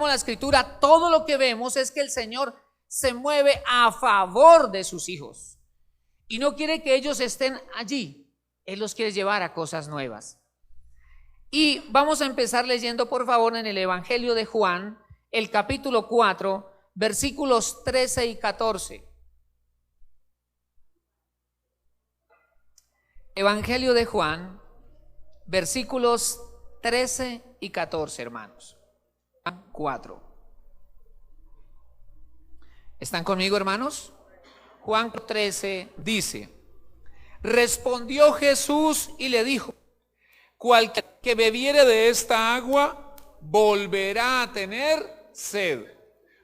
leamos la escritura, todo lo que vemos es que el Señor se mueve a favor de sus hijos y no quiere que ellos estén allí. Él los quiere llevar a cosas nuevas. Y vamos a empezar leyendo, por favor, en el Evangelio de Juan, el capítulo 4, versículos 13 y 14. Evangelio de Juan, versículos 13 y 14, hermanos. 4. ¿Están conmigo, hermanos? Juan 13 dice: respondió Jesús y le dijo: cualquiera que bebiere de esta agua volverá a tener sed,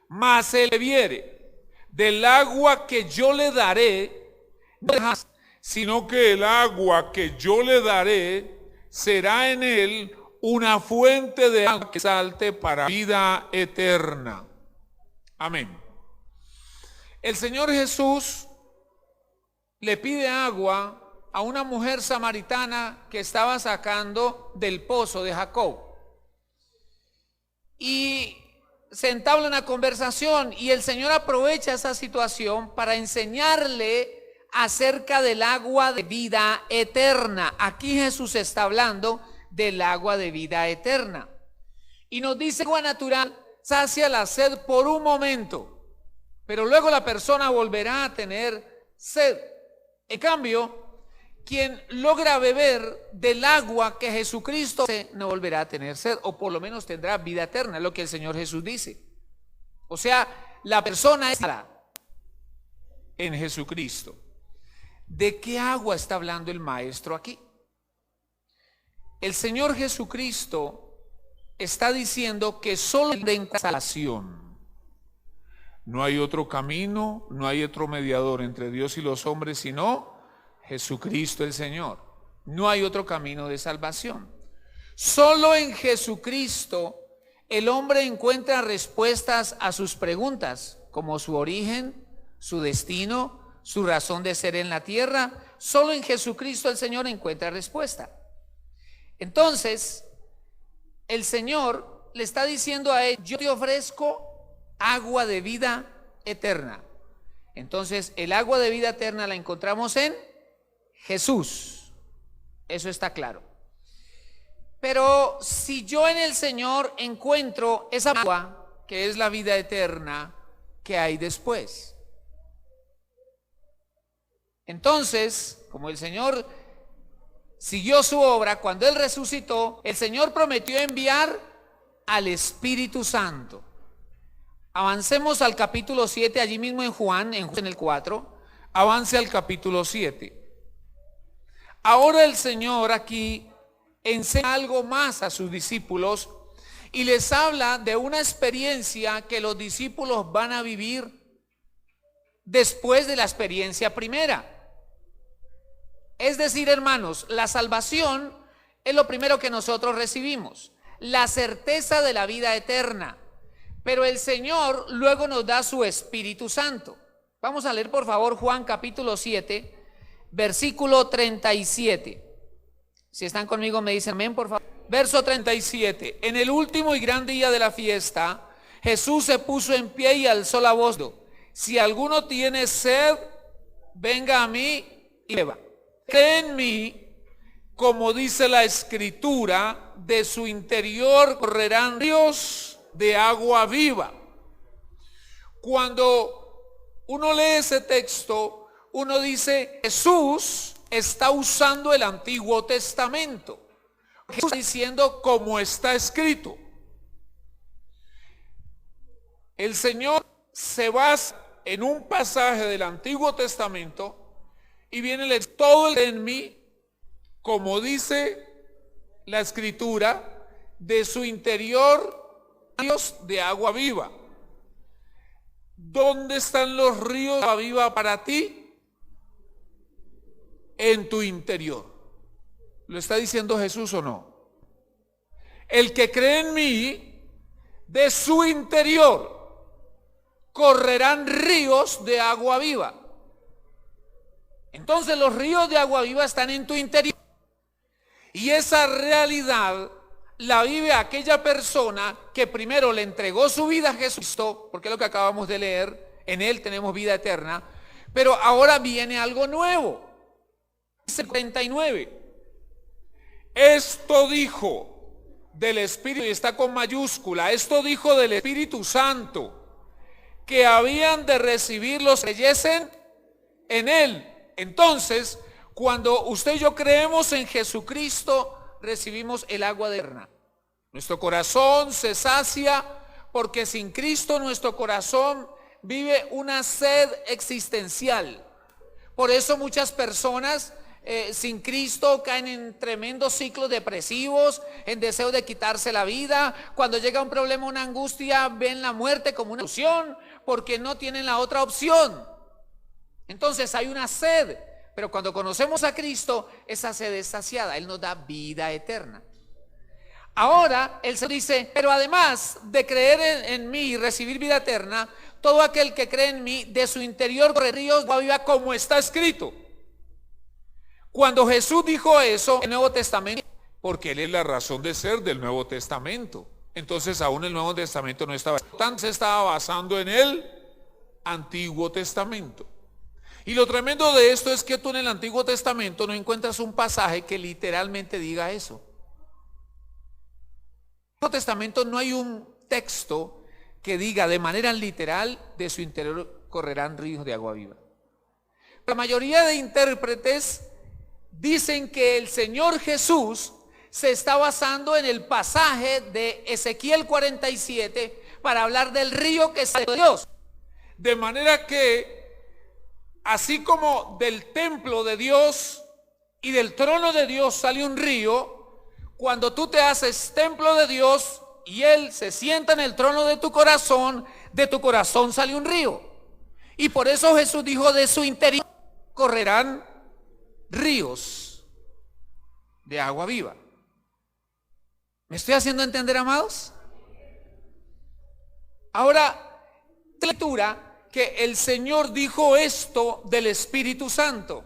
mas el que bebiere del agua que yo le daré, no dejará, sino que el agua que yo le daré será en él una fuente de agua que salte para vida eterna. Amén. El Señor Jesús le pide agua a una mujer samaritana que estaba sacando del pozo de Jacob. Y se entabla una conversación y el Señor aprovecha esa situación para enseñarle acerca del agua de vida eterna. Aquí Jesús está hablando del agua de vida eterna. Y nos dice: agua natural sacia la sed por un momento, pero luego la persona volverá a tener sed. En cambio, quien logra beber del agua que Jesucristo no volverá a tener sed, o por lo menos tendrá vida eterna, es lo que el Señor Jesús dice. O sea, la persona está en Jesucristo. ¿De qué agua está hablando el maestro aquí? El Señor Jesucristo está diciendo que solo en salvación. No hay otro camino, no hay otro mediador entre Dios y los hombres sino Jesucristo el Señor. No hay otro camino de salvación. Solo en Jesucristo el hombre encuentra respuestas a sus preguntas, como su origen, su destino, su razón de ser en la tierra. Solo en Jesucristo el Señor encuentra respuesta. Entonces, el Señor le está diciendo a él: yo te ofrezco agua de vida eterna. Entonces, el agua de vida eterna la encontramos en Jesús. Eso está claro. Pero si yo en el Señor encuentro esa agua que es la vida eterna, ¿qué hay después? Entonces, como el Señor siguió su obra, cuando Él resucitó, el Señor prometió enviar al Espíritu Santo. Avancemos al capítulo 7, allí mismo en Juan, en el 4, avance al capítulo 7. Ahora el Señor aquí enseña algo más a sus discípulos y les habla de una experiencia que los discípulos van a vivir después de la experiencia primera. Es decir, hermanos, la salvación es lo primero que nosotros recibimos, la certeza de la vida eterna. Pero el Señor luego nos da su Espíritu Santo. Vamos a leer por favor Juan capítulo 7, versículo 37. Si están conmigo me dicen amén, por favor. Verso 37. En el último y gran día de la fiesta, Jesús se puso en pie y alzó la voz: si alguno tiene sed, venga a mí y beba. Cree en mí, como dice la Escritura, de su interior correrán ríos de agua viva. Cuando uno lee ese texto, uno dice: Jesús está usando el Antiguo Testamento. Jesús está diciendo como está escrito. El Señor se basa en un pasaje del Antiguo Testamento y viene todo en mí, como dice la Escritura, de su interior ríos de agua viva. ¿Dónde están los ríos de agua viva para ti? En tu interior. ¿Lo está diciendo Jesús o no? El que cree en mí, de su interior correrán ríos de agua viva. Entonces los ríos de agua viva están en tu interior. Y esa realidad la vive aquella persona que primero le entregó su vida a Jesucristo, porque es lo que acabamos de leer, en Él tenemos vida eterna, pero ahora viene algo nuevo. Dice el 49. Esto dijo del Espíritu, y está con mayúscula, esto dijo del Espíritu Santo, que habían de recibir los que creyesen en Él. Entonces, cuando usted y yo creemos en Jesucristo, recibimos el agua eterna. Nuestro corazón se sacia porque sin Cristo nuestro corazón vive una sed existencial. Por eso muchas personas sin Cristo caen en tremendos ciclos depresivos, en deseo de quitarse la vida. Cuando llega un problema, una angustia, ven la muerte como una opción porque no tienen la otra opción. Entonces hay una sed. Pero cuando conocemos a Cristo, esa sed es saciada. Él nos da vida eterna. Ahora, Él se dice, pero además de creer en mí y recibir vida eterna, todo aquel que cree en mí, de su interior corre ríos de agua viva, como está escrito. Cuando Jesús dijo eso en el Nuevo Testamento, porque Él es la razón de ser del Nuevo Testamento. Entonces aún el Nuevo Testamento no estaba, se estaba basando en el Antiguo Testamento. Y lo tremendo de esto es que tú en el Antiguo Testamento no encuentras un pasaje que literalmente diga eso. En el Antiguo Testamento no hay un texto que diga de manera literal, de su interior correrán ríos de agua viva. La mayoría de intérpretes dicen que el Señor Jesús se está basando en el pasaje de Ezequiel 47 para hablar del río que sale de Dios. De manera que así como del templo de Dios y del trono de Dios sale un río, cuando tú te haces templo de Dios y Él se sienta en el trono de tu corazón sale un río. Y por eso Jesús dijo, de su interior correrán ríos de agua viva. ¿Me estoy haciendo entender, amados? Ahora, lectura que el Señor dijo esto del Espíritu Santo.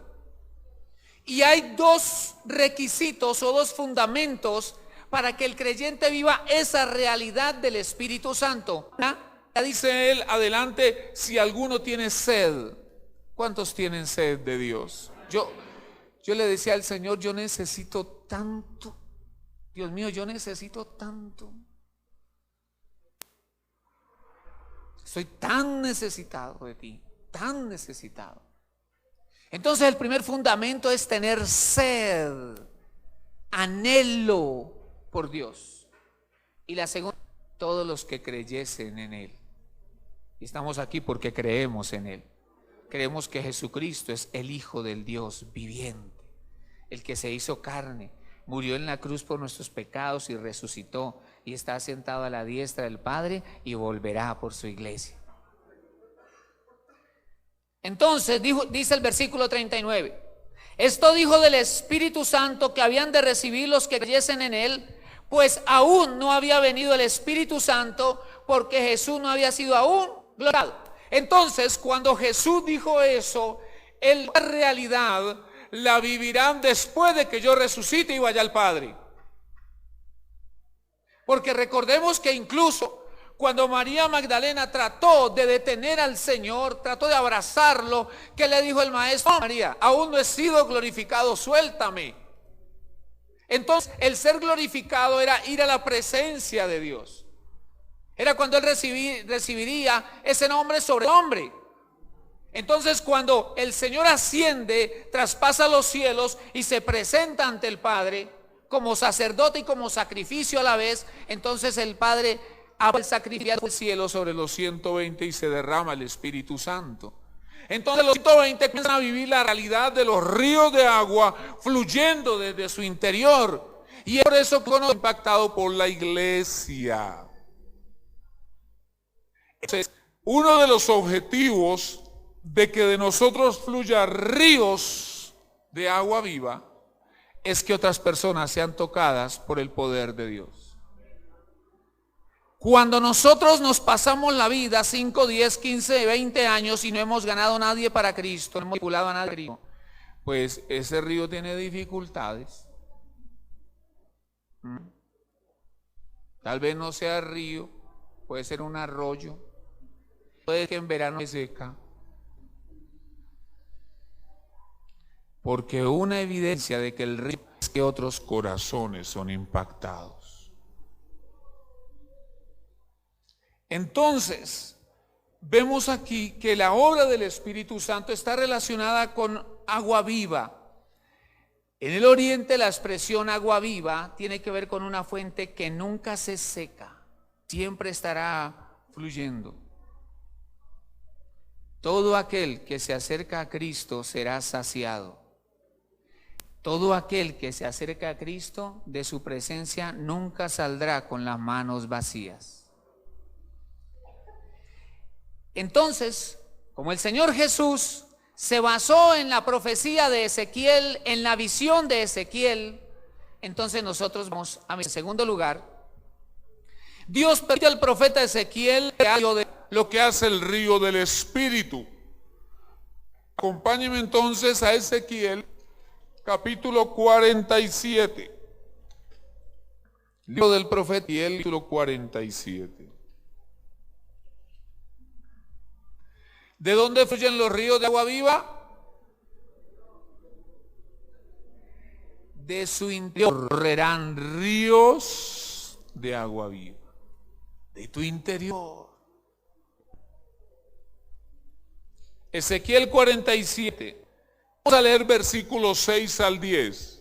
Y hay dos requisitos o dos fundamentos para que el creyente viva esa realidad del Espíritu Santo. Ya dice él adelante, si alguno tiene sed. ¿Cuántos tienen sed de Dios? Yo le decía al Señor, yo necesito tanto. Dios mío, yo necesito tanto. Soy tan necesitado de ti, tan necesitado. Entonces el primer fundamento es tener sed, anhelo por Dios. Y la segunda, todos los que creyesen en Él. Y estamos aquí porque creemos en Él. Creemos que Jesucristo es el Hijo del Dios viviente, el que se hizo carne, murió en la cruz por nuestros pecados y resucitó y está sentado a la diestra del Padre y volverá por su iglesia. Entonces dice el versículo 39, esto dijo del Espíritu Santo que habían de recibir los que creyesen en Él, pues aún no había venido el Espíritu Santo porque Jesús no había sido aún glorificado. Entonces cuando Jesús dijo eso, la realidad la vivirán después de que yo resucite y vaya al Padre. Porque recordemos que incluso cuando María Magdalena trató de detener al Señor, trató de abrazarlo, ¿qué le dijo el maestro? María, aún no he sido glorificado, suéltame. Entonces el ser glorificado era ir a la presencia de Dios. Era cuando él recibiría ese nombre sobre el hombre. Entonces cuando el Señor asciende, traspasa los cielos y se presenta ante el Padre como sacerdote y como sacrificio a la vez, entonces el Padre abre el sacrificio del cielo sobre los 120 y se derrama el Espíritu Santo. Entonces los 120 comienzan a vivir la realidad de los ríos de agua fluyendo desde su interior. Y es por eso que nos impactado por la iglesia. Entonces, uno de los objetivos de que de nosotros fluya ríos de agua viva es que otras personas sean tocadas por el poder de Dios. Cuando nosotros nos pasamos la vida 5, 10, 15, 20 años y no hemos ganado a nadie para Cristo, no hemos manipulado a nadie, pues ese río tiene dificultades. Tal vez no sea río, puede ser un arroyo, puede que en verano se seca. Porque una evidencia de que el río es que otros corazones son impactados. Entonces, vemos aquí que la obra del Espíritu Santo está relacionada con agua viva. En el oriente la expresión agua viva tiene que ver con una fuente que nunca se seca, siempre estará fluyendo. Todo aquel que se acerca a Cristo será saciado. Todo aquel que se acerca a Cristo, de su presencia nunca saldrá con las manos vacías. Entonces, como el Señor Jesús se basó en la profecía de Ezequiel, en la visión de Ezequiel, entonces nosotros vamos a mi segundo lugar. Dios permite al profeta Ezequiel lo que hace el río del Espíritu. Acompáñeme entonces a Ezequiel, capítulo 47. Libro del profeta Ezequiel, capítulo 47. ¿De dónde fluyen los ríos de agua viva? De su interior correrán ríos de agua viva. de tu interior. Ezequiel 47. Vamos a leer versículos 6 al 10.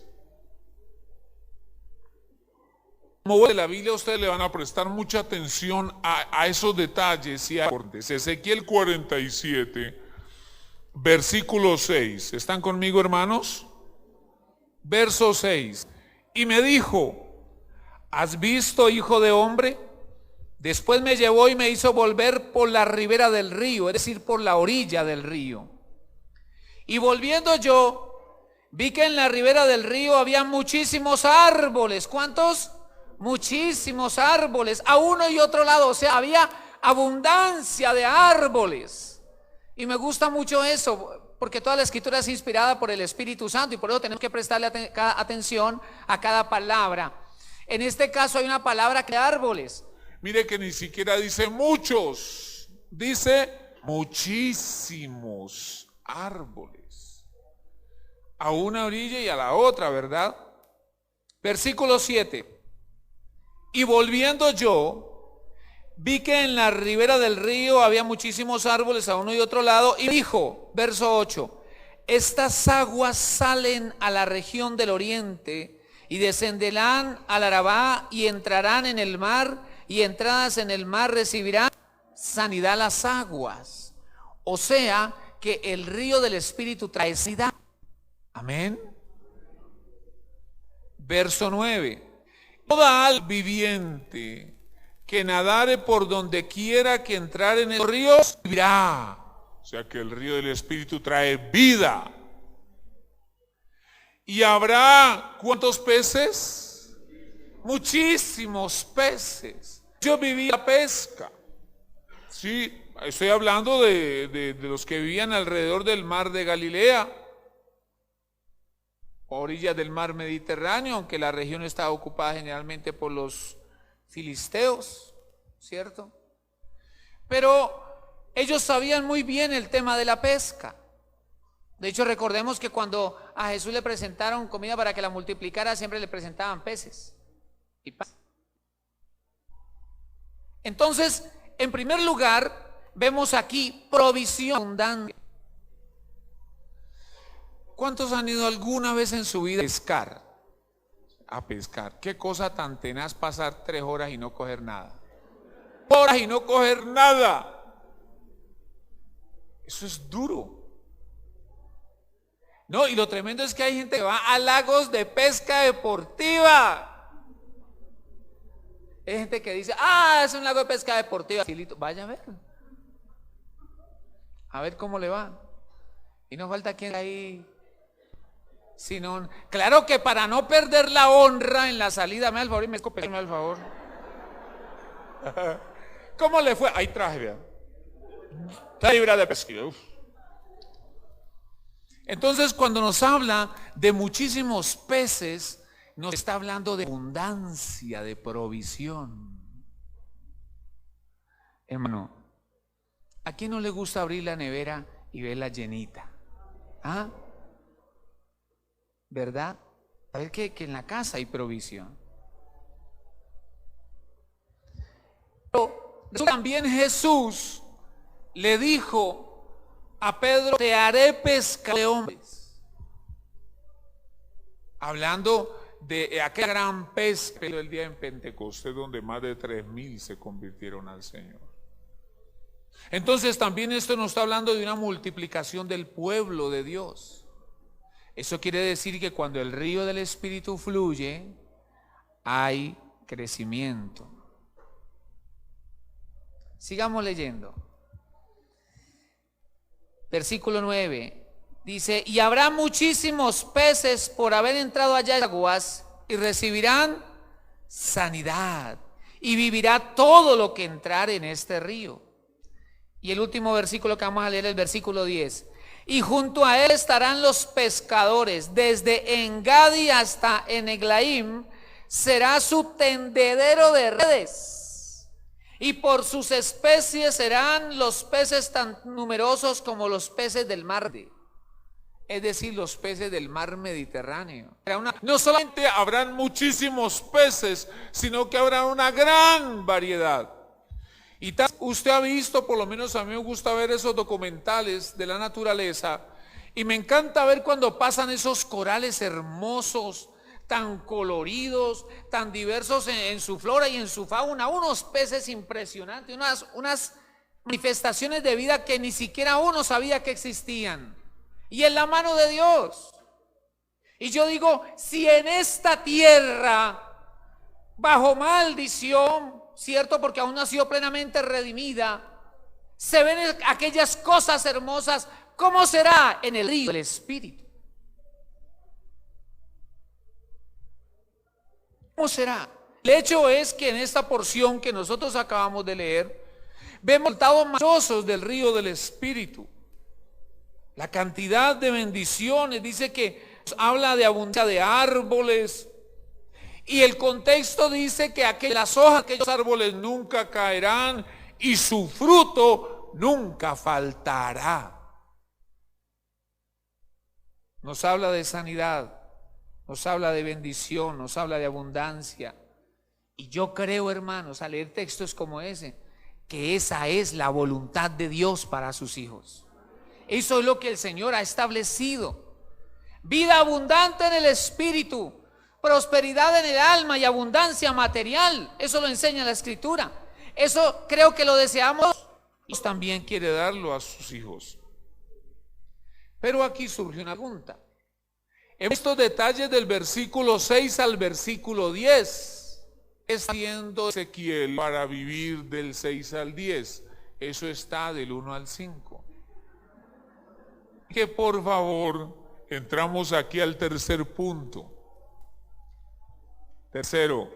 Como voy de la Biblia, ustedes le van a prestar mucha atención a esos detalles y acordes. Ezequiel 47, versículo 6. ¿Están conmigo, hermanos? Verso 6. Y me dijo: ¿has visto, hijo de hombre? Después me llevó y me hizo volver por la ribera del río, es decir, por la orilla del río. Y volviendo yo, vi que en la ribera del río había muchísimos árboles. ¿Cuántos? Muchísimos árboles, a uno y otro lado. O sea, había abundancia de árboles. Y me gusta mucho eso, porque toda la escritura es inspirada por el Espíritu Santo, y por eso tenemos que prestarle atención a cada palabra. En este caso hay una palabra que árboles. Mire que ni siquiera dice muchos, dice muchísimos árboles. A una orilla y a la otra, ¿verdad? Versículo 7. Y volviendo yo, vi que en la ribera del río había muchísimos árboles a uno y otro lado, y dijo, verso 8, estas aguas salen a la región del oriente y descenderán al Arabá y entrarán en el mar, y entradas en el mar recibirán sanidad las aguas. O sea que el río del Espíritu trae sanidad. Amén. Verso 9. Toda alma viviente que nadare por donde quiera que entrar en el río vivirá. O sea que el río del Espíritu trae vida. Y habrá, ¿cuántos peces? Muchísimos peces. Yo viví la pesca. Sí, estoy hablando de los que vivían alrededor del mar de Galilea, orillas del mar Mediterráneo, aunque la región estaba ocupada generalmente por los filisteos, ¿cierto? Pero ellos sabían muy bien el tema de la pesca. De hecho, recordemos que cuando a Jesús le presentaron comida para que la multiplicara, siempre le presentaban peces y pan. Entonces, en primer lugar, vemos aquí provisión abundante. ¿Cuántos han ido alguna vez en su vida a pescar? A pescar. Qué cosa tan tenaz pasar 3 horas y no coger nada. Horas y no coger nada. Eso es duro. No, y lo tremendo es que hay gente que va a lagos de pesca deportiva. Hay gente que dice, es un lago de pesca deportiva. Vaya a ver cómo le va. Y no falta quien ahí. Sino, claro que para no perder la honra en la salida, me da el favor y me escope, me da el favor. ¿Cómo le fue? Ahí traje, vean. Está libre de pesquisa. Entonces, cuando nos habla de muchísimos peces, nos está hablando de abundancia, de provisión. Hermano, ¿a quién no le gusta abrir la nevera y verla llenita? ¿Ah? ¿Verdad? A ver que en la casa hay provisión. Pero también Jesús le dijo a Pedro: te haré pescador de hombres. Hablando de aquel gran pesca del día en Pentecostés, donde más de 3,000 se convirtieron al Señor. Entonces también esto nos está hablando de una multiplicación del pueblo de Dios. Eso quiere decir que cuando el río del Espíritu fluye, hay crecimiento. Sigamos leyendo. Versículo 9. Dice: y habrá muchísimos peces por haber entrado allá en aguas, y recibirán sanidad, y vivirá todo lo que entrare en este río. Y el último versículo que vamos a leer, el versículo 10. Y junto a él estarán los pescadores, desde Engadi hasta Eneglaim será su tendedero de redes, y por sus especies serán los peces tan numerosos como los peces del mar, es decir, los peces del mar Mediterráneo. No solamente habrán muchísimos peces, sino que habrá una gran variedad. Y usted ha visto, por lo menos a mí me gusta ver esos documentales de la naturaleza, y me encanta ver cuando pasan esos corales hermosos, tan coloridos, tan diversos en su flora y en su fauna, unos peces impresionantes, unas manifestaciones de vida que ni siquiera uno sabía que existían, y en la mano de Dios. Y yo digo, si en esta tierra, bajo maldición, ¿cierto? Porque aún no ha sido plenamente redimida, se ven aquellas cosas hermosas, ¿cómo será en el río del Espíritu? ¿Cómo será? El hecho es que en esta porción que nosotros acabamos de leer, vemos resultados maravillosos del río del Espíritu. La cantidad de bendiciones, dice que habla de abundancia de árboles. Y el contexto dice que las hojas de aquellos árboles nunca caerán y su fruto nunca faltará. Nos habla de sanidad, nos habla de bendición, nos habla de abundancia. Y yo creo, hermanos, al leer textos como ese, que esa es la voluntad de Dios para sus hijos. Eso es lo que el Señor ha establecido. Vida abundante en el Espíritu, prosperidad en el alma y abundancia material. Eso lo enseña la Escritura. Eso creo que lo deseamos. Dios también quiere darlo a sus hijos. Pero aquí surge una pregunta. En estos detalles del versículo 6 al versículo 10, está haciendo Ezequiel para vivir del 6 al 10. Eso está del 1 al 5. Que por favor, entramos aquí al tercer punto. Tercero,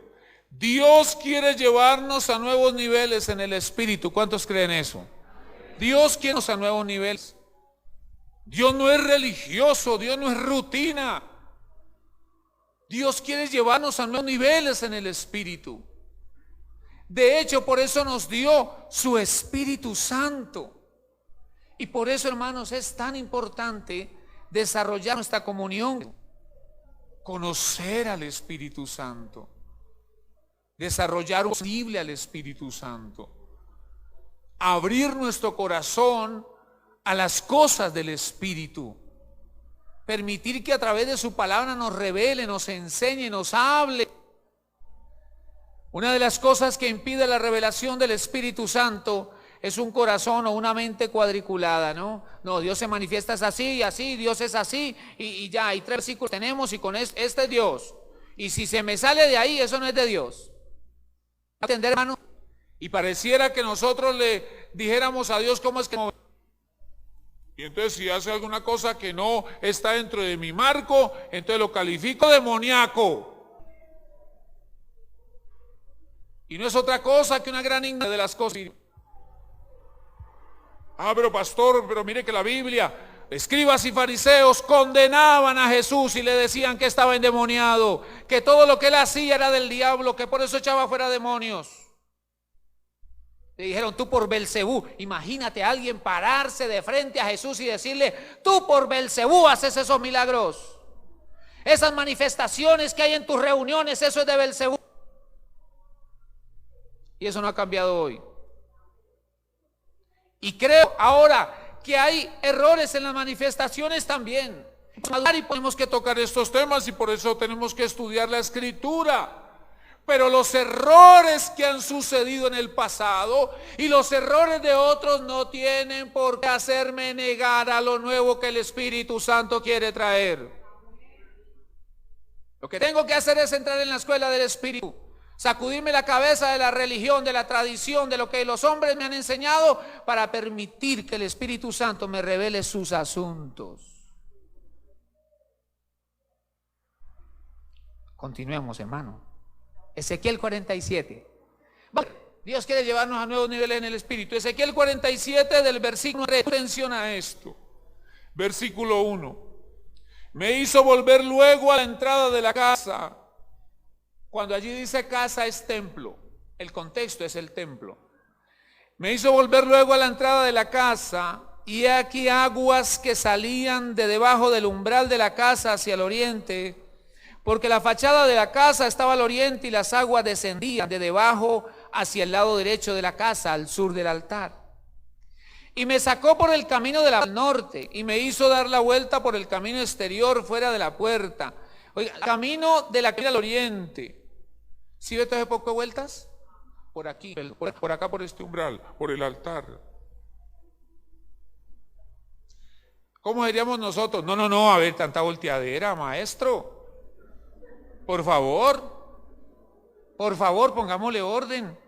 Dios quiere llevarnos a nuevos niveles en el Espíritu. ¿Cuántos creen eso? Dios quiere llevarnos a nuevos niveles. Dios no es religioso, Dios no es rutina. Dios quiere llevarnos a nuevos niveles en el Espíritu. De hecho, por eso nos dio su Espíritu Santo. Y por eso, hermanos, es tan importante desarrollar nuestra comunión, conocer al Espíritu Santo, desarrollar un Biblia al Espíritu Santo, abrir nuestro corazón a las cosas del Espíritu, permitir que a través de su palabra nos revele, nos enseñe, nos hable. Una de las cosas que impide la revelación del Espíritu Santo es un corazón o una mente cuadriculada, ¿no? No, Dios se manifiesta es así y así, Dios es así y ya, hay 3 versículos tenemos y con este es Dios. Y si se me sale de ahí, eso no es de Dios. ¿Entender, hermano? Y pareciera que nosotros le dijéramos a Dios cómo es que... Y entonces si hace alguna cosa que no está dentro de mi marco, entonces lo califico demoníaco. Y no es otra cosa que una gran ignorancia de las cosas. Pero pastor, pero mire que la Biblia, escribas y fariseos condenaban a Jesús y le decían que estaba endemoniado, que todo lo que él hacía era del diablo, que por eso echaba fuera demonios. Le dijeron, tú por Belcebú. Imagínate a alguien pararse de frente a Jesús y decirle, tú por Belcebú haces esos milagros. Esas manifestaciones que hay en tus reuniones, eso es de Belcebú. Y eso no ha cambiado hoy. Y creo ahora que hay errores en las manifestaciones también. Y tenemos que tocar estos temas y por eso tenemos que estudiar la Escritura. Pero los errores que han sucedido en el pasado y los errores de otros no tienen por qué hacerme negar a lo nuevo que el Espíritu Santo quiere traer. Lo que tengo que hacer es entrar en la escuela del Espíritu, sacudirme la cabeza de la religión, de la tradición, de lo que los hombres me han enseñado, para permitir que el Espíritu Santo me revele sus asuntos. Continuemos, hermano. Ezequiel 47. Bueno, Dios quiere llevarnos a nuevos niveles en el Espíritu. Ezequiel 47 del versículo 3. Atención a esto. Versículo 1. Me hizo volver luego a la entrada de la casa. Cuando allí dice casa es templo. El contexto es el templo. Me hizo volver luego a la entrada de la casa, y he aquí aguas que salían de debajo del umbral de la casa hacia el oriente, porque la fachada de la casa estaba al oriente y las aguas descendían de debajo hacia el lado derecho de la casa, al sur del altar. Y me sacó por el camino del norte y me hizo dar la vuelta por el camino exterior fuera de la puerta. Oiga, el camino de la calle al oriente. ¿Sí ve todo ese poco de vueltas? Por aquí, por acá, por este umbral, por el altar. ¿Cómo diríamos nosotros? No, a ver, tanta volteadera, maestro. Por favor, pongámosle orden.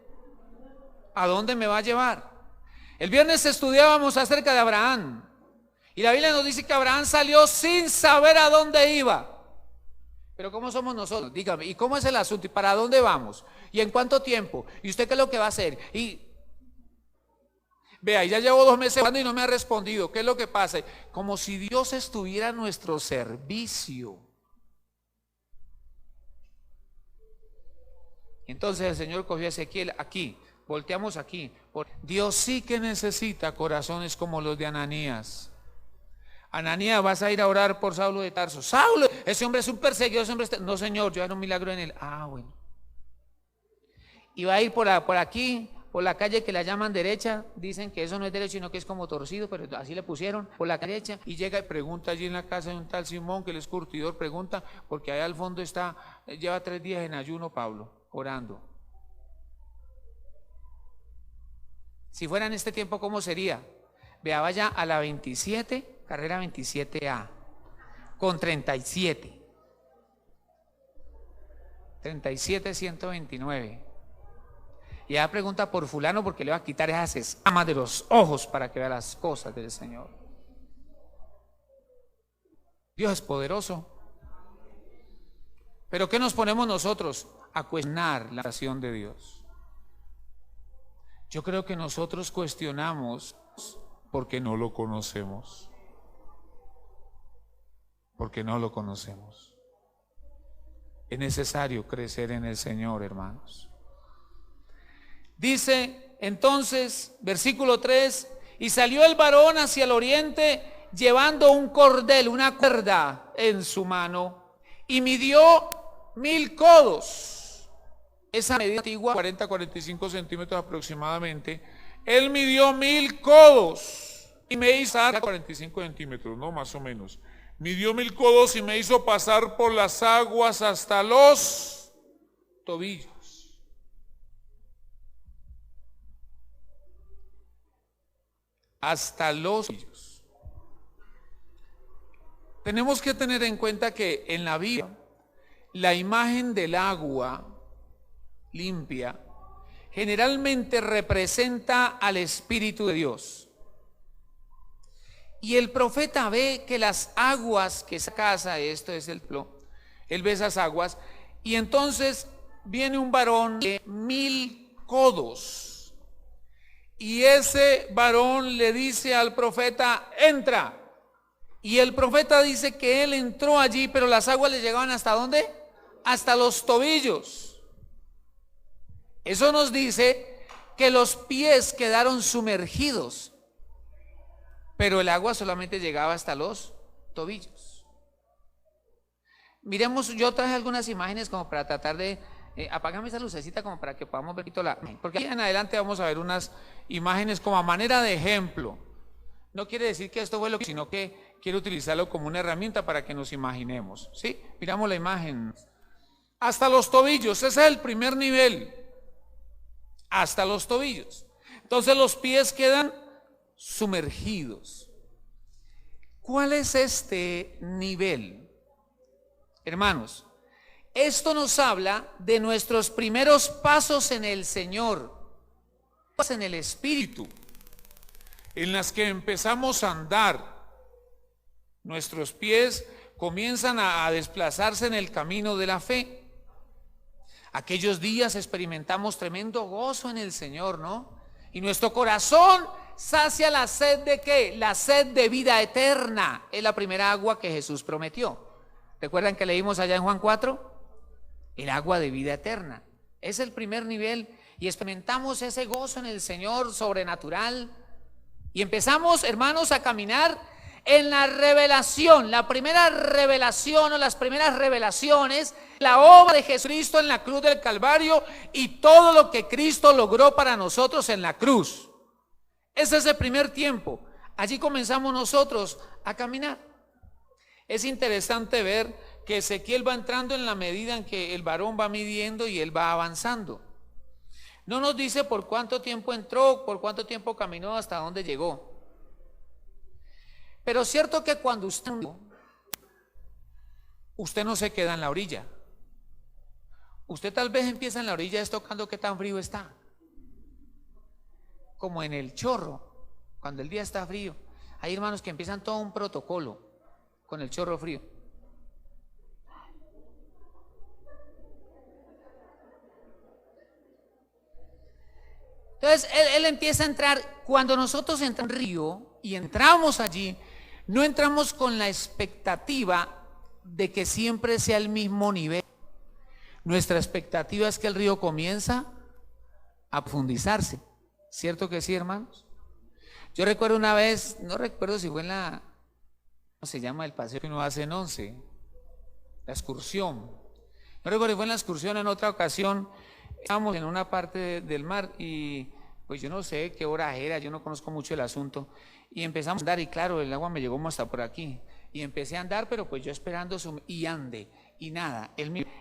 ¿A dónde me va a llevar? El viernes estudiábamos acerca de Abraham. Y la Biblia nos dice que Abraham salió sin saber a dónde iba. Pero ¿cómo somos nosotros? Dígame, ¿y cómo es el asunto? ¿Y para dónde vamos? ¿Y en cuánto tiempo? ¿Y usted qué es lo que va a hacer? Y vea, ya llevo 2 meses y no me ha respondido. ¿Qué es lo que pasa? Como si Dios estuviera a nuestro servicio. Entonces el Señor cogió a Ezequiel aquí, volteamos aquí. Dios sí que necesita corazones como los de Ananías. Ananías, vas a ir a orar por Saulo de Tarso. Saulo, ese hombre es un perseguidor, ese hombre está... No, Señor, yo haré un milagro en él. Ah, bueno. Y va a ir por aquí, por la calle que la llaman derecha. Dicen que eso no es derecho, sino que es como torcido, pero así le pusieron, por la derecha. Y llega y pregunta allí en la casa de un tal Simón, que él es curtidor, pregunta, porque allá al fondo está, lleva 3 días en ayuno Pablo, orando. Si fuera en este tiempo, ¿cómo sería? Vea, vaya a la 27, carrera 27A, con 37. 37-129. Y ella pregunta por fulano porque le va a quitar esas escamas de los ojos para que vea las cosas del Señor. Dios es poderoso. Pero ¿qué nos ponemos nosotros? A cuestionar la acción de Dios. Yo creo que nosotros cuestionamos porque no lo conocemos. Porque no lo conocemos. Es necesario crecer en el Señor, hermanos. Dice entonces, versículo 3, y salió el varón hacia el oriente llevando un cordel, una cuerda en su mano, y midió 1000 codos. Esa medida antigua, 40-45 centímetros aproximadamente. Él midió 1000 codos y me hizo 45 centímetros, no, más o menos. Midió 1000 codos y me hizo pasar por las aguas hasta los tobillos. Hasta los tobillos. Tenemos que tener en cuenta que en la Biblia la imagen del agua limpia generalmente representa al Espíritu de Dios. Y el profeta ve que las aguas que esa casa, esto es el templo, él ve esas aguas, y entonces viene un varón de 1000 codos, y ese varón le dice al profeta, entra. Y el profeta dice que él entró allí, pero las aguas le llegaban ¿hasta dónde? Hasta los tobillos. Eso nos dice que los pies quedaron sumergidos, pero el agua solamente llegaba hasta los tobillos. Miremos, yo traje algunas imágenes como para tratar de, apágame esa lucecita como para que podamos ver porque aquí en adelante vamos a ver unas imágenes como a manera de ejemplo. No quiere decir que esto fue lo que, sino que quiero utilizarlo como una herramienta para que nos imaginemos, ¿sí? Miramos la imagen. Hasta los tobillos, ese es el primer nivel. Hasta los tobillos. Entonces los pies quedan sumergidos. ¿Cuál es este nivel? Hermanos, esto nos habla de nuestros primeros pasos en el Señor, en el Espíritu, en las que empezamos a andar. Nuestros pies comienzan a desplazarse en el camino de la fe. Aquellos días experimentamos tremendo gozo en el Señor, ¿no? Y nuestro corazón sacia la sed de ¿qué? La sed de vida eterna. Es la primera agua que Jesús prometió. ¿Recuerdan que leímos allá en Juan 4? El agua de vida eterna. Es el primer nivel y experimentamos ese gozo en el Señor sobrenatural. Y empezamos, hermanos, a caminar en la revelación. La primera revelación o las primeras revelaciones, la obra de Jesucristo en la cruz del Calvario y todo lo que Cristo logró para nosotros en la cruz. Ese es el primer tiempo. Allí comenzamos nosotros a caminar. Es interesante ver que Ezequiel va entrando en la medida en que el varón va midiendo y él va avanzando. No nos dice por cuánto tiempo entró, por cuánto tiempo caminó, hasta dónde llegó. Pero es cierto que cuando usted no se queda en la orilla. Usted tal vez empieza en la orilla tocando qué tan frío está. Como en el chorro, cuando el día está frío. Hay hermanos que empiezan todo un protocolo con el chorro frío. Entonces él empieza a entrar. Cuando nosotros entramos en río y entramos allí, no entramos con la expectativa de que siempre sea el mismo nivel. Nuestra expectativa es que el río comienza a profundizarse. ¿Cierto que sí, hermanos? Yo recuerdo una vez, no recuerdo si fue en la, ¿cómo se llama el paseo que uno hace en 11? La excursión. No recuerdo si fue en la excursión, en otra ocasión estábamos en una parte del mar y pues yo no sé qué hora era, yo no conozco mucho el asunto, y empezamos a andar y claro, el agua me llegó hasta por aquí y empecé a andar, pero pues yo esperando y ande y nada,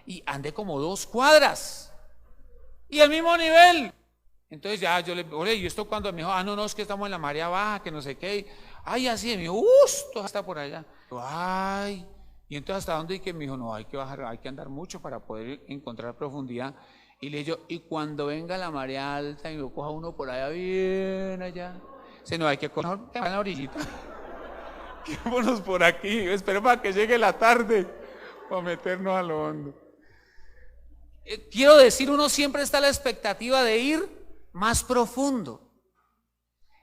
y andé como 2 cuadras y el mismo nivel. Entonces ya yo le dije, ¿y esto cuando? Me dijo, no, es que estamos en la marea baja, que no sé qué. Ay, así, me dijo, esto hasta por allá. Ay, y entonces ¿hasta dónde? Y que me dijo, no, hay que bajar, hay que andar mucho para poder encontrar profundidad. Y le digo, y cuando venga la marea alta y lo coja uno por allá, bien allá, se nos hay que coger en la orillita. Quedémonos por aquí, esperemos a que llegue la tarde para meternos a lo hondo. Quiero decir, uno siempre está a la expectativa de ir más profundo.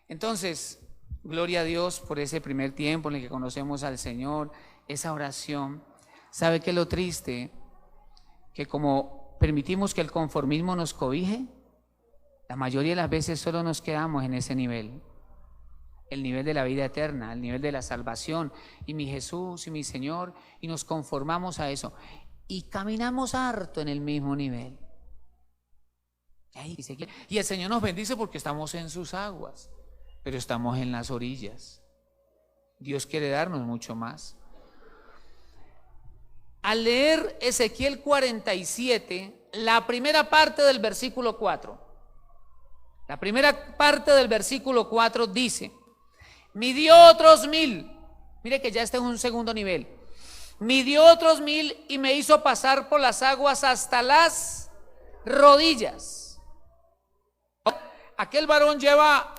Entonces, gloria a Dios por ese primer tiempo en el que conocemos al Señor, esa oración. ¿Sabe qué es lo triste? Que como permitimos que el conformismo nos cobije, la mayoría de las veces solo nos quedamos en ese nivel. El nivel de la vida eterna, el nivel de la salvación, y mi Jesús y mi Señor, y nos conformamos a eso. Y caminamos harto en el mismo nivel. Y el Señor nos bendice porque estamos en sus aguas, pero estamos en las orillas. Dios quiere darnos mucho más. Al leer Ezequiel 47, la primera parte del versículo 4, la primera parte del versículo 4 dice: midió otros 1000, mire que ya está en un segundo nivel, midió otros 1000 y me hizo pasar por las aguas hasta las rodillas. Aquel varón lleva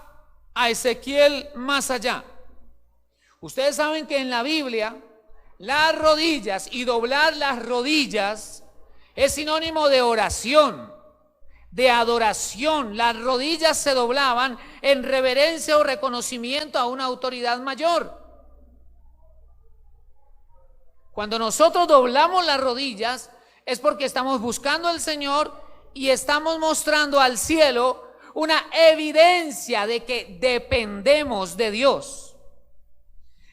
a Ezequiel más allá. Ustedes saben que en la Biblia las rodillas y doblar las rodillas es sinónimo de oración, de adoración. Las rodillas se doblaban en reverencia o reconocimiento a una autoridad mayor. Cuando nosotros doblamos las rodillas es porque estamos buscando al Señor y estamos mostrando al cielo una evidencia de que dependemos de Dios.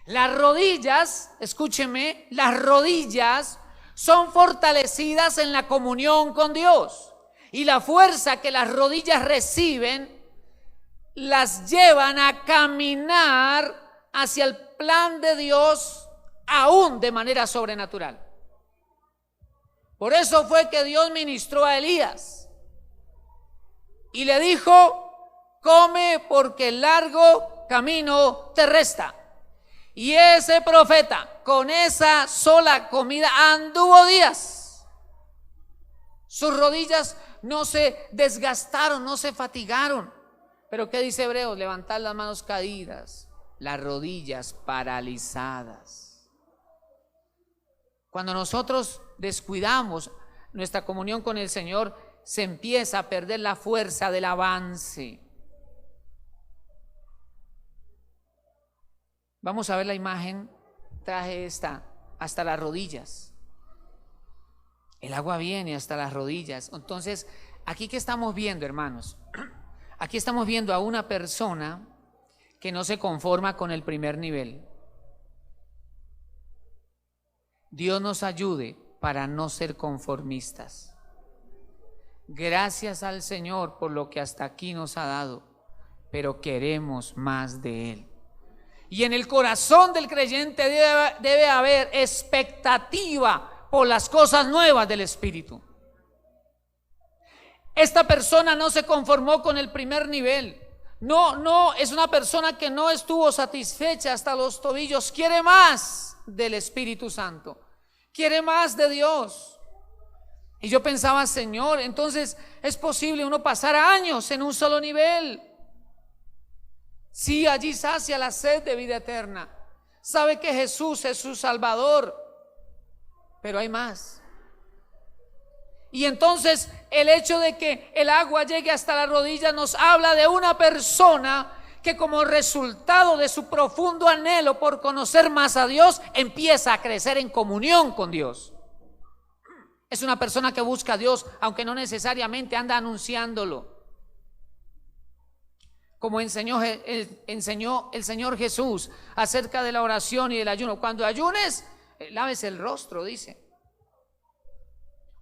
Las rodillas, escúcheme, las rodillas son fortalecidas en la comunión con Dios, y la fuerza que las rodillas reciben las llevan a caminar hacia el plan de Dios aún de manera sobrenatural. Por eso fue que Dios ministró a Elías y le dijo: come, porque el largo camino te resta. Y ese profeta con esa sola comida anduvo días. Sus rodillas no se desgastaron, no se fatigaron. Pero ¿qué dice Hebreos? Levantar las manos caídas, las rodillas paralizadas. Cuando nosotros descuidamos nuestra comunión con el Señor, se empieza a perder la fuerza del avance. Vamos a ver la imagen. Traje esta hasta las rodillas. El agua viene hasta las rodillas. Entonces, aquí que estamos viendo, hermanos, aquí estamos viendo a una persona que no se conforma con el primer nivel. Dios nos ayude para no ser conformistas. Gracias al Señor por lo que hasta aquí nos ha dado, pero queremos más de Él. Y en el corazón del creyente debe haber expectativa por las cosas nuevas del Espíritu. Esta persona no se conformó con el primer nivel. No, es una persona que no estuvo satisfecha hasta los tobillos. Quiere más del Espíritu Santo. Quiere más de Dios. Y yo pensaba: Señor, entonces es posible uno pasar años en un solo nivel. Sí, allí sacia la sed de vida eterna. Sabe que Jesús es su Salvador, pero hay más. Y entonces el hecho de que el agua llegue hasta la rodilla nos habla de una persona que, como resultado de su profundo anhelo por conocer más a Dios, empieza a crecer en comunión con Dios. Es una persona que busca a Dios, aunque no necesariamente anda anunciándolo. Como enseñó el Señor Jesús acerca de la oración y del ayuno. Cuando ayunes, láves el rostro, dice.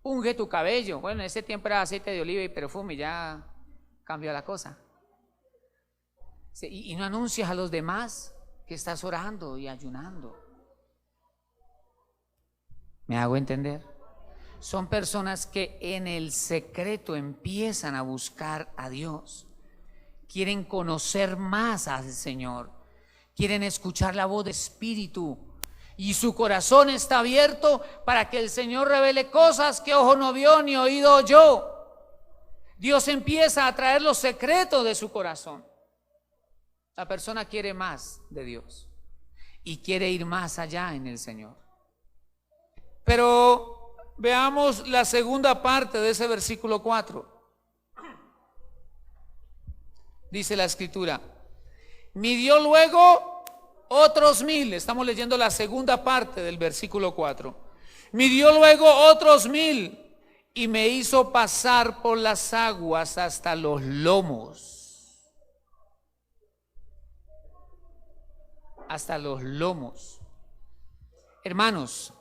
Unge tu cabello. Bueno, en ese tiempo era aceite de oliva y perfume, ya cambió la cosa. Y no anuncias a los demás que estás orando y ayunando. ¿Me hago entender? Son personas que en el secreto empiezan a buscar a Dios. Quieren conocer más al Señor. Quieren escuchar la voz del Espíritu. Y su corazón está abierto para que el Señor revele cosas que ojo no vio ni oído oyó. Dios empieza a traer los secretos de su corazón. La persona quiere más de Dios y quiere ir más allá en el Señor. Pero veamos la segunda parte de ese versículo 4. Dice la Escritura: midió luego otros 1000. Estamos leyendo la segunda parte del versículo 4. Midió luego otros 1000 y me hizo pasar por las aguas hasta los lomos. Hasta los lomos. Hermanos,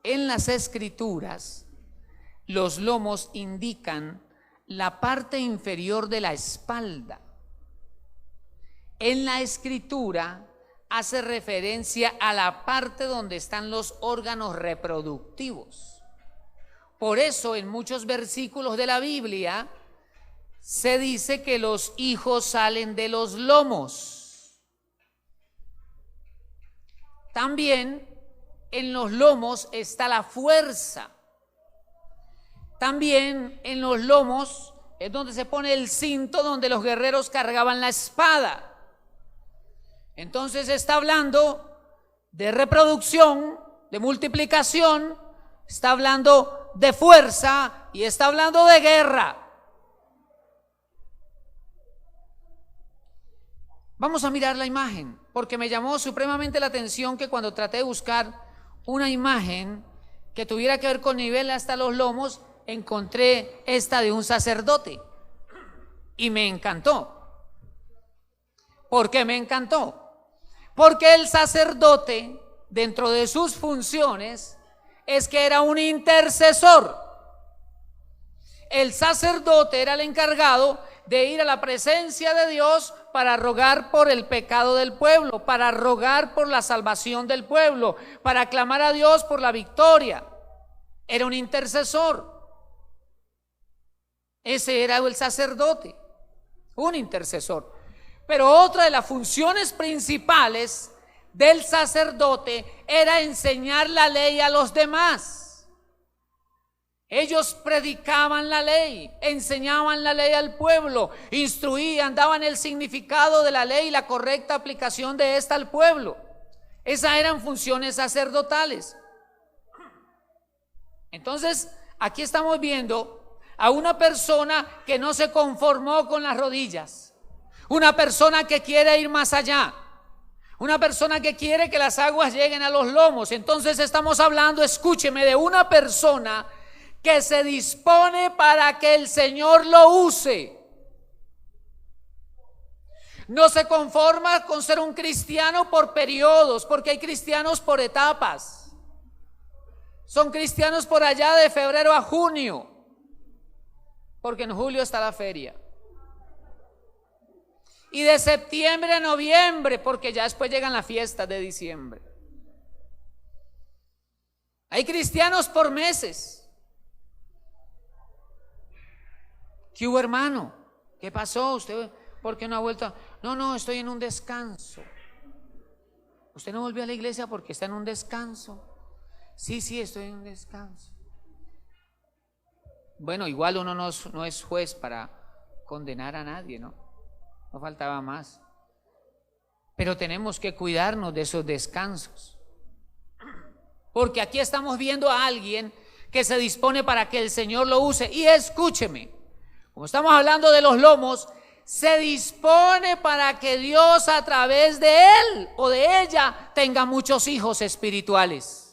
en las Escrituras, los lomos indican la parte inferior de la espalda. En la Escritura hace referencia a la parte donde están los órganos reproductivos. Por eso en muchos versículos de la Biblia se dice que los hijos salen de los lomos. También en los lomos está la fuerza. También en los lomos es donde se pone el cinto donde los guerreros cargaban la espada. Entonces está hablando de reproducción, de multiplicación, está hablando de fuerza y está hablando de guerra. Vamos a mirar la imagen, porque me llamó supremamente la atención que cuando traté de buscar una imagen que tuviera que ver con nivel hasta los lomos, encontré esta de un sacerdote. y me encantó. ¿Por qué me encantó? Porque el sacerdote, dentro de sus funciones, es que era un intercesor. El sacerdote era el encargado de ir a la presencia de Dios para rogar por el pecado del pueblo, para rogar por la salvación del pueblo, para clamar a Dios por la victoria. Era un intercesor. Ese era el sacerdote, un intercesor. Pero otra de las funciones principales del sacerdote era enseñar la ley a los demás. Ellos predicaban la ley, enseñaban la ley al pueblo, instruían, daban el significado de la ley y la correcta aplicación de esta al pueblo. Esas eran funciones sacerdotales. Entonces, aquí estamos viendo a una persona que no se conformó con las rodillas, una persona que quiere ir más allá, una persona que quiere que las aguas lleguen a los lomos. Entonces estamos hablando, escúcheme, de una persona que se dispone para que el Señor lo use. No se conforma con ser un cristiano por periodos, porque hay cristianos por etapas. Son cristianos por allá de febrero a junio, porque en julio está la feria. Y de septiembre a noviembre, porque ya después llegan las fiestas de diciembre. Hay cristianos por meses. ¿Qué hubo, hermano? ¿Qué pasó? ¿Usted por qué no ha vuelto? No, estoy en un descanso. ¿Usted no volvió a la iglesia porque está en un descanso? Sí, estoy en un descanso. Bueno, igual uno no es juez para condenar a nadie, ¿no? No faltaba más. Pero tenemos que cuidarnos de esos descansos. Porque aquí estamos viendo a alguien que se dispone para que el Señor lo use. Y escúcheme, como estamos hablando de los lomos, se dispone para que Dios a través de él o de ella tenga muchos hijos espirituales.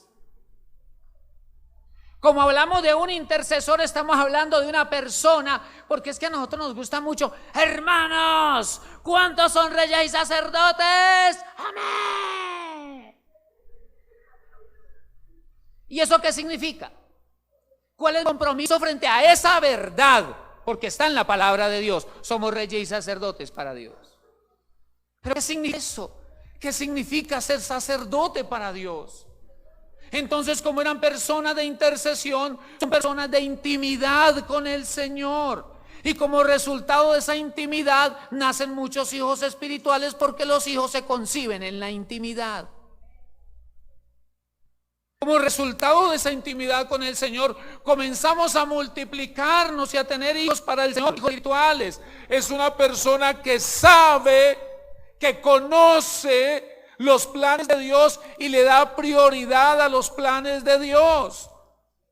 Como hablamos de un intercesor, estamos hablando de una persona, porque es que a nosotros nos gusta mucho. Hermanos, ¿cuántos son reyes y sacerdotes? Amén. ¿Y eso qué significa? ¿Cuál es el compromiso frente a esa verdad? Porque está en la palabra de Dios. Somos reyes y sacerdotes para Dios. ¿Pero qué significa eso? ¿Qué significa ser sacerdote para Dios? Entonces, como eran personas de intercesión, son personas de intimidad con el Señor. Y como resultado de esa intimidad nacen muchos hijos espirituales, porque los hijos se conciben en la intimidad. Como resultado de esa intimidad con el Señor, comenzamos a multiplicarnos y a tener hijos para el Señor, hijos espirituales. Es una persona que sabe, que conoce los planes de Dios y le da prioridad a los planes de Dios.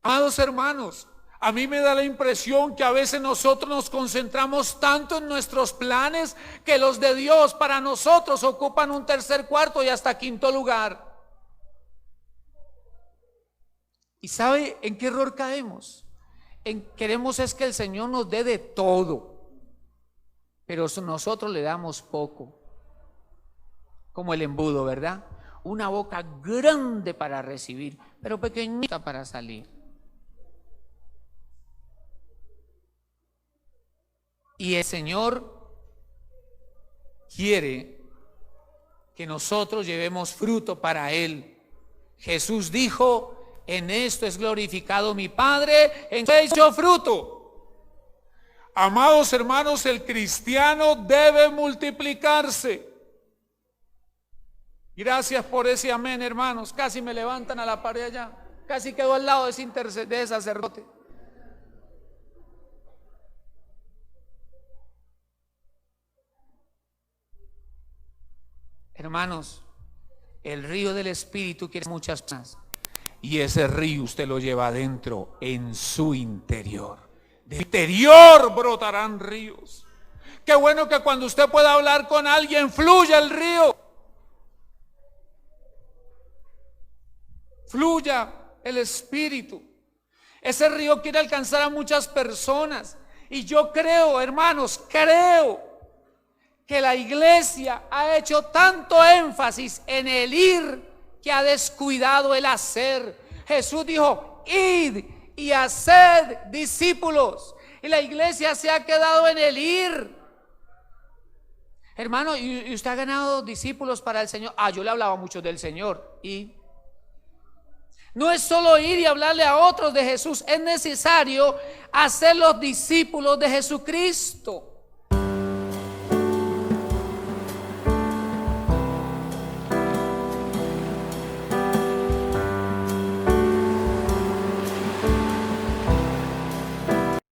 Amados hermanos, a mí me da la impresión que a veces nosotros nos concentramos tanto en nuestros planes que los de Dios para nosotros ocupan un tercer, cuarto y hasta quinto lugar. ¿Y sabe en qué error caemos? Queremos es que el Señor nos dé de todo, pero nosotros le damos poco. Como el embudo, ¿verdad? Una boca grande para recibir, pero pequeñita para salir. Y el Señor quiere que nosotros llevemos fruto para Él. Jesús dijo: en esto es glorificado mi Padre, en que he hecho fruto. Amados hermanos, el cristiano debe multiplicarse. Gracias por ese amén, hermanos. Casi me levantan a la pared allá. Casi quedo al lado de ese sacerdote. Hermanos, el río del Espíritu quiere muchas cosas. Y ese río usted lo lleva adentro, en su interior. De interior brotarán ríos. Qué bueno que cuando usted pueda hablar con alguien, fluya el río. Fluya el Espíritu. Ese río quiere alcanzar a muchas personas Y yo creo, hermanos, creo que la iglesia ha hecho tanto énfasis en el ir que ha descuidado el hacer. Jesús dijo, id y haced discípulos. Y la iglesia se ha quedado en el ir. Hermano, ¿y usted ha ganado discípulos para el Señor? Yo le hablaba mucho del Señor. Y no es solo ir y hablarle a otros de Jesús, es necesario hacer los discípulos de Jesucristo.